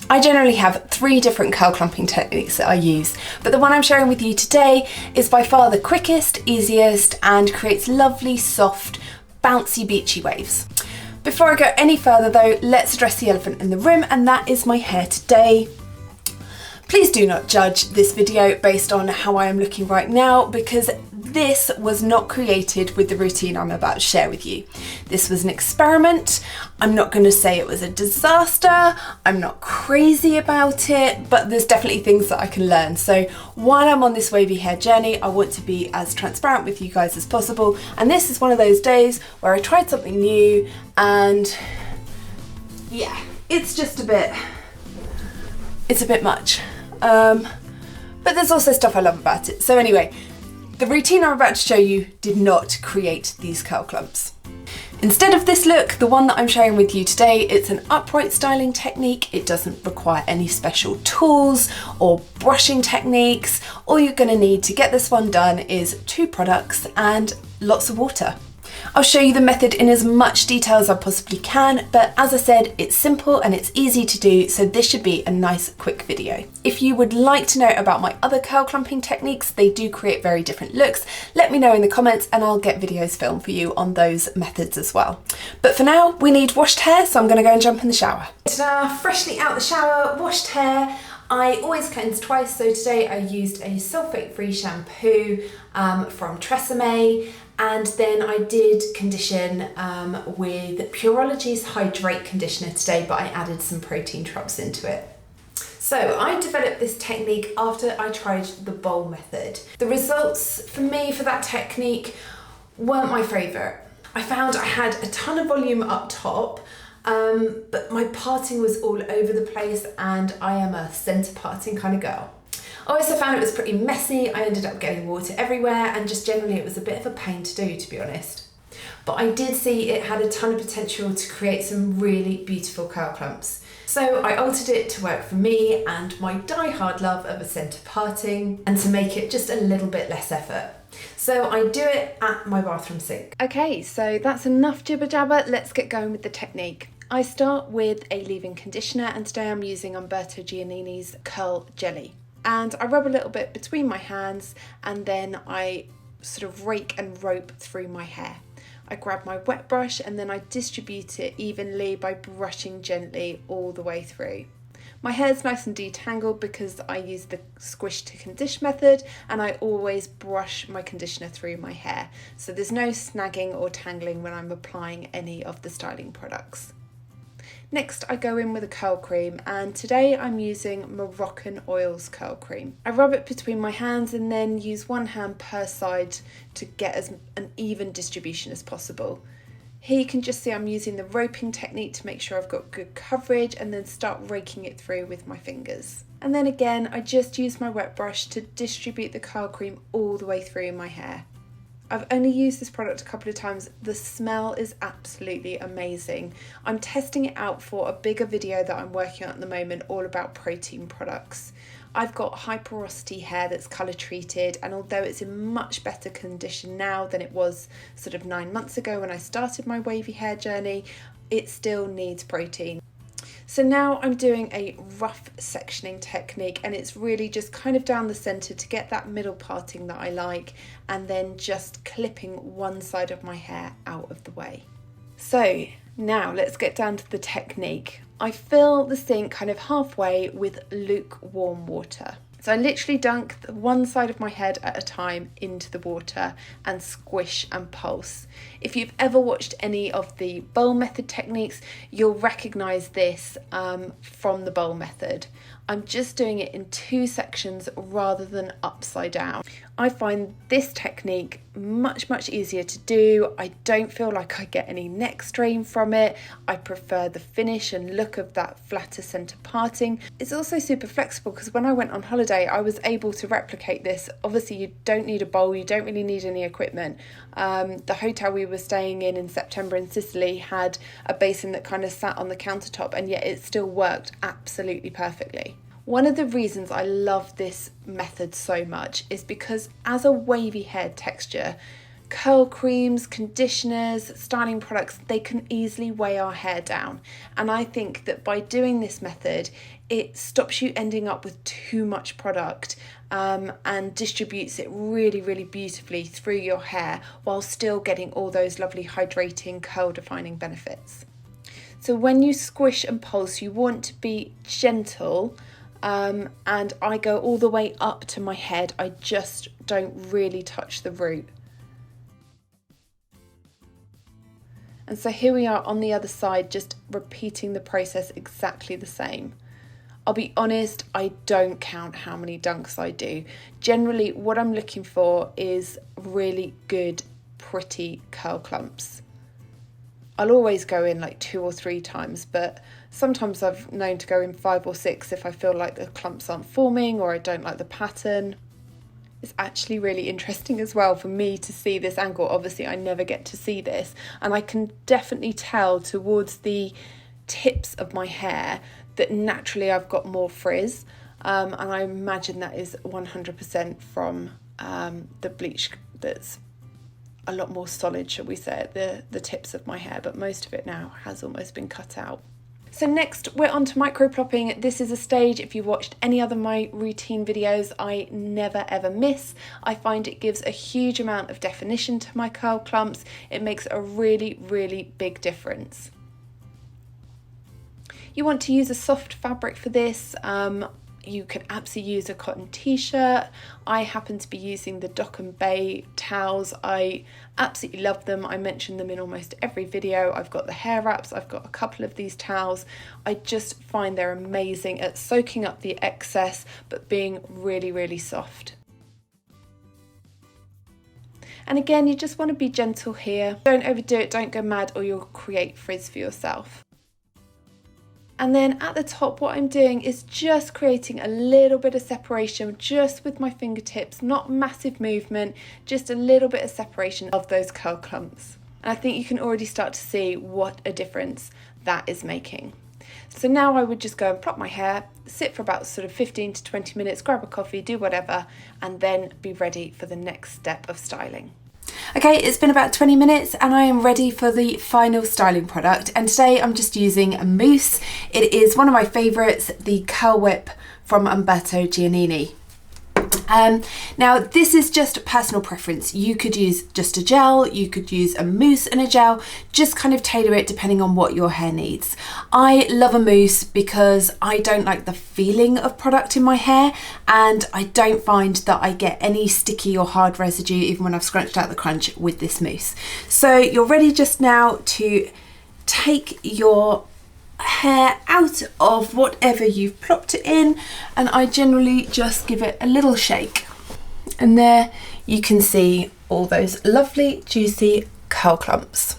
I generally have 3 different curl clumping techniques that I use, but the one I'm sharing with you today is by far the quickest, easiest, and creates lovely, soft, bouncy, beachy waves. Before I go any further though, let's address the elephant in the room, and that is my hair today. Please do not judge this video based on how I am looking right now, because this was not created with the routine I'm about to share with you. This was an experiment. I'm not going to say it was a disaster. I'm not crazy about it, but there's definitely things that I can learn. So while I'm on this wavy hair journey, I want to be as transparent with you guys as possible. And this is one of those days where I tried something new and yeah, it's just a bit much. But there's also stuff I love about it. So anyway, the routine I'm about to show you did not create these curl clumps. Instead of this look, the one that I'm sharing with you today, it's an upright styling technique. It doesn't require any special tools or brushing techniques. All you're going to need to get this one done is 2 products and lots of water. I'll show you the method in as much detail as I possibly can, but as I said, it's simple and it's easy to do, so this should be a nice quick video. If you would like to know about my other curl clumping techniques, they do create very different looks, let me know in the comments and I'll get videos filmed for you on those methods as well. But for now, we need washed hair, so I'm going to go and jump in the shower. Ta-da! Freshly out the shower, washed hair. I always cleanse twice, so today I used a sulfate-free shampoo from Tresemme, and then I did condition with Pureology's Hydrate conditioner today, but I added some protein drops into it. So I developed this technique after I tried the bowl method. The results for me for that technique weren't my favourite. I found I had a ton of volume up top, but my parting was all over the place, and I am a centre parting kind of girl. I also found it was pretty messy. I ended up getting water everywhere, and just generally it was a bit of a pain to do, to be honest. But I did see it had a ton of potential to create some really beautiful curl clumps. So I altered it to work for me and my die-hard love of a centre parting, and to make it just a little bit less effort. So I do it at my bathroom sink. Okay, so that's enough jibber jabber. Let's get going with the technique. I start with a leave-in conditioner, and today I'm using Umberto Giannini's Curl Jelly. And I rub a little bit between my hands, and then I sort of rake and rope through my hair. I grab my wet brush and then I distribute it evenly by brushing gently all the way through. My hair's nice and detangled because I use the squish to condition method, and I always brush my conditioner through my hair. So there's no snagging or tangling when I'm applying any of the styling products. Next, I go in with a curl cream, and today I'm using Moroccan Oils curl cream. I rub it between my hands and then use one hand per side to get as an even distribution as possible. Here you can just see I'm using the roping technique to make sure I've got good coverage, and then start raking it through with my fingers. And then again, I just use my wet brush to distribute the curl cream all the way through my hair. I've only used this product a couple of times. The smell is absolutely amazing. I'm testing it out for a bigger video that I'm working on at the moment, all about protein products. I've got high porosity hair that's colour treated, and although it's in much better condition now than it was sort of 9 months ago when I started my wavy hair journey, it still needs protein. So now I'm doing a rough sectioning technique, and it's really just kind of down the centre to get that middle parting that I like, and then just clipping one side of my hair out of the way. So now let's get down to the technique. I fill the sink kind of halfway with lukewarm water. So I literally dunk one side of my head at a time into the water and squish and pulse. If you've ever watched any of the bowl method techniques, you'll recognise this from the bowl method. I'm just doing it in 2 sections rather than upside down. I find this technique much easier to do. I don't feel like I get any neck strain from it. I prefer the finish and look of that flatter centre parting. It's also super flexible because when I went on holiday, I was able to replicate this. Obviously, you don't need a bowl, you don't really need any equipment. The hotel we were staying in September in Sicily had a basin that kind of sat on the countertop, and yet it still worked absolutely perfectly. One of the reasons I love this method so much is because as a wavy hair texture, curl creams, conditioners, styling products, they can easily weigh our hair down. And I think that by doing this method, it stops you ending up with too much product and distributes it really, really beautifully through your hair while still getting all those lovely hydrating, curl defining benefits. So when you squish and pulse, you want to be gentle, and I go all the way up to my head. I just don't really touch the root. And so here we are on the other side, just repeating the process exactly the same. I'll be honest, I don't count how many dunks I do. Generally, what I'm looking for is really good, pretty curl clumps. I'll always go in like 2 or 3 times, but sometimes I've known to go in 5 or 6 if I feel like the clumps aren't forming or I don't like the pattern. It's actually really interesting as well for me to see this angle. Obviously, I never get to see this, and I can definitely tell towards the tips of my hair that naturally I've got more frizz, and I imagine that is 100% from the bleach that's a lot more solid, shall we say, at the tips of my hair, but most of it now has almost been cut out. So next we're on to micro plopping. This is a stage, if you've watched any other of my routine videos, I never ever miss. I find it gives a huge amount of definition to my curl clumps. It makes a really, really big difference. You want to use a soft fabric for this. You can absolutely use a cotton t-shirt. I happen to be using the Dock and Bay towels. I absolutely love them. I mention them in almost every video. I've got the hair wraps. I've got a couple of these towels. I just find they're amazing at soaking up the excess, but being really, really soft. And again, you just want to be gentle here. Don't overdo it, don't go mad, or you'll create frizz for yourself. And then at the top, what I'm doing is just creating a little bit of separation just with my fingertips, not massive movement, just a little bit of separation of those curl clumps. And I think you can already start to see what a difference that is making. So now I would just go and plop my hair, sit for about sort of 15 to 20 minutes, grab a coffee, do whatever, and then be ready for the next step of styling. Okay, it's been about 20 minutes and I am ready for the final styling product, and today I'm just using a Mousse. It is one of my favourites, the Curl Whip from Umberto Giannini. Now this is just personal preference. You could use just a gel, you could use a mousse and a gel, just kind of tailor it depending on what your hair needs. I love a mousse because I don't like the feeling of product in my hair, and I don't find that I get any sticky or hard residue even when I've scrunched out the crunch with this mousse. So you're ready just now to take your hair out of whatever you've plopped it in, and I generally just give it a little shake, and there you can see all those lovely juicy curl clumps.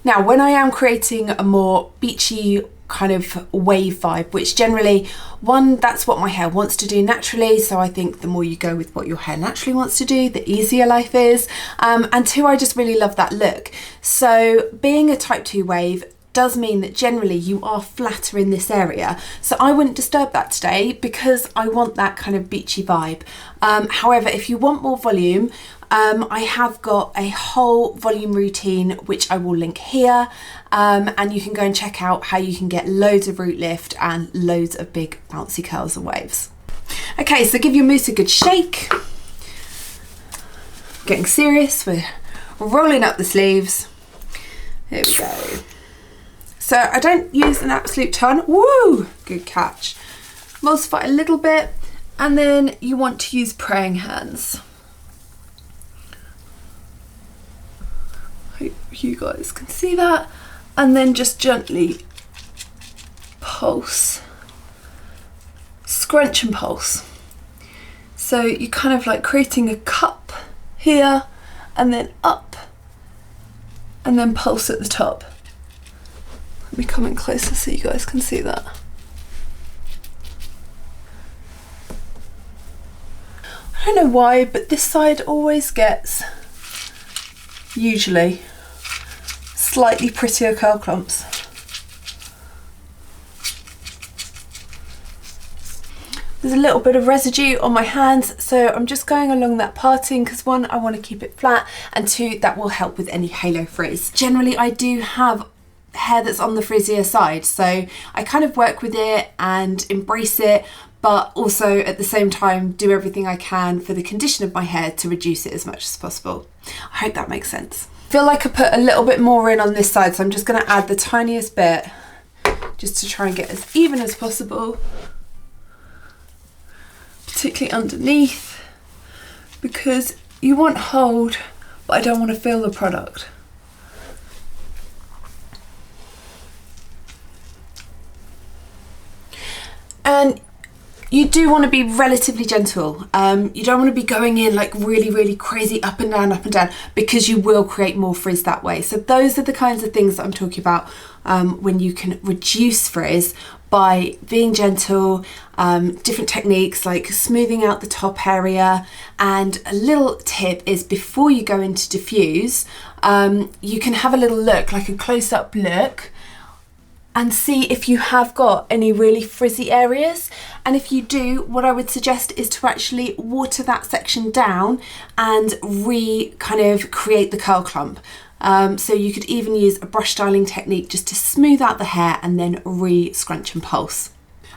Now when I am creating a more beachy kind of wave vibe, which generally, one, that's what my hair wants to do naturally, so I think the more you go with what your hair naturally wants to do, the easier life is, and two, I just really love that look. So being a type 2 wave does mean that generally you are flatter in this area, so I wouldn't disturb that today because I want that kind of beachy vibe. However, if you want more volume, I have got a whole volume routine which I will link here, and you can go and check out how you can get loads of root lift and loads of big bouncy curls and waves. Okay, so give your mousse a good shake. Getting serious, we're rolling up the sleeves. Here we go. So I don't use an absolute ton. Woo! Good catch. Emulsify a little bit, and then you want to use praying hands. Hope you guys can see that. And then just gently pulse. Scrunch and pulse. So you're kind of like creating a cup here, and then up, and then pulse at the top. Let me come in closer so you guys can see that. I don't know why, but this side always gets, usually, slightly prettier curl clumps. There's a little bit of residue on my hands, so I'm just going along that parting because one, I want to keep it flat, and two, that will help with any halo frizz. Generally, I do have hair that's on the frizzier side, so I kind of work with it and embrace it, but also at the same time do everything I can for the condition of my hair to reduce it as much as possible. I hope that makes sense. I feel like I put a little bit more in on this side, so I'm just going to add the tiniest bit just to try and get as even as possible, particularly underneath, because you want hold, but I don't want to feel the product. And you do want to be relatively gentle. You don't want to be going in like really crazy up and down, because you will create more frizz that way. So those are the kinds of things that I'm talking about when you can reduce frizz by being gentle, different techniques like smoothing out the top area. And a little tip is before you go into diffuse, you can have a little look, like a close-up look, and see if you have got any really frizzy areas. And if you do, what I would suggest is to actually water that section down and kind of create the curl clump. So you could even use a brush styling technique just to smooth out the hair and then scrunch and pulse.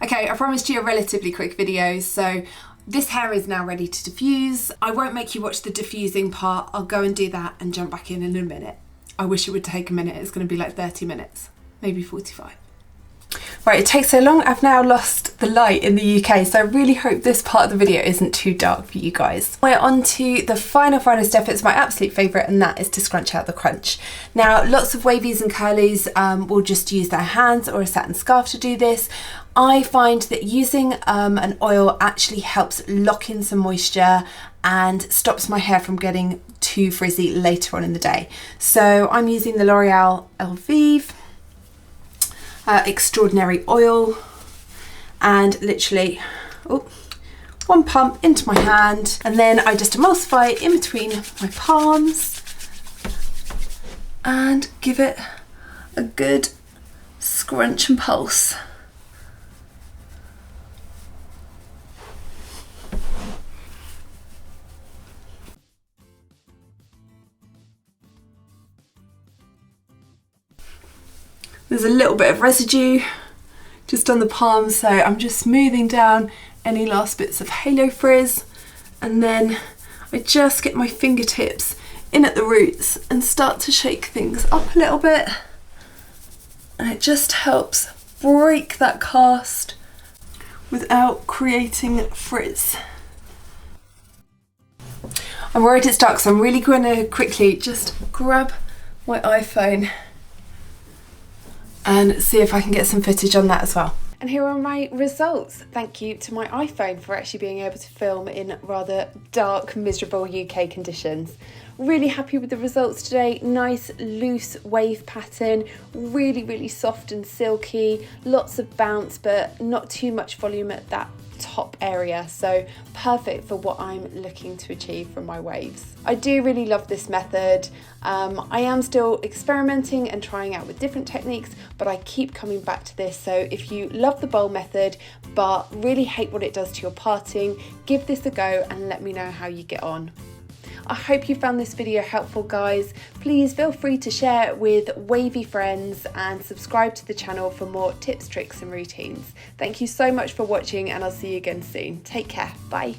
Okay, I promised you a relatively quick video, so this hair is now ready to diffuse. I won't make you watch the diffusing part. I'll go and do that and jump back in a minute. I wish it would take a minute. It's going to be like 30 minutes. Maybe 45. Right, it takes so long, I've now lost the light in the UK, so I really hope this part of the video isn't too dark for you guys. We're on to the final step. It's my absolute favourite, and that is to scrunch out the crunch. Now, lots of wavies and curlies will just use their hands or a satin scarf to do this. I find that using an oil actually helps lock in some moisture and stops my hair from getting too frizzy later on in the day. So I'm using the L'Oreal Elvive Extraordinary Oil, and literally one pump into my hand, and then I just emulsify it in between my palms and give it a good scrunch and pulse. There's a little bit of residue just on the palms, so I'm just smoothing down any last bits of halo frizz, and then I just get my fingertips in at the roots and start to shake things up a little bit, and it just helps break that cast without creating frizz. I'm worried it's dark, so I'm really going to quickly just grab my iPhone and see if I can get some footage on that as well. And here are my results. Thank you to my iPhone for actually being able to film in rather dark, miserable UK conditions. Really happy with the results today. Nice loose wave pattern, really soft and silky, lots of bounce but not too much volume at that top area, so perfect for what I'm looking to achieve from my waves. I do really love this method. I am still experimenting and trying out with different techniques, but I keep coming back to this. So if you love the bowl method but really hate what it does to your parting, give this a go and let me know how you get on. I hope you found this video helpful, guys. Please feel free to share it with wavy friends and subscribe to the channel for more tips, tricks and routines. Thank you so much for watching, and I'll see you again soon. Take care. Bye.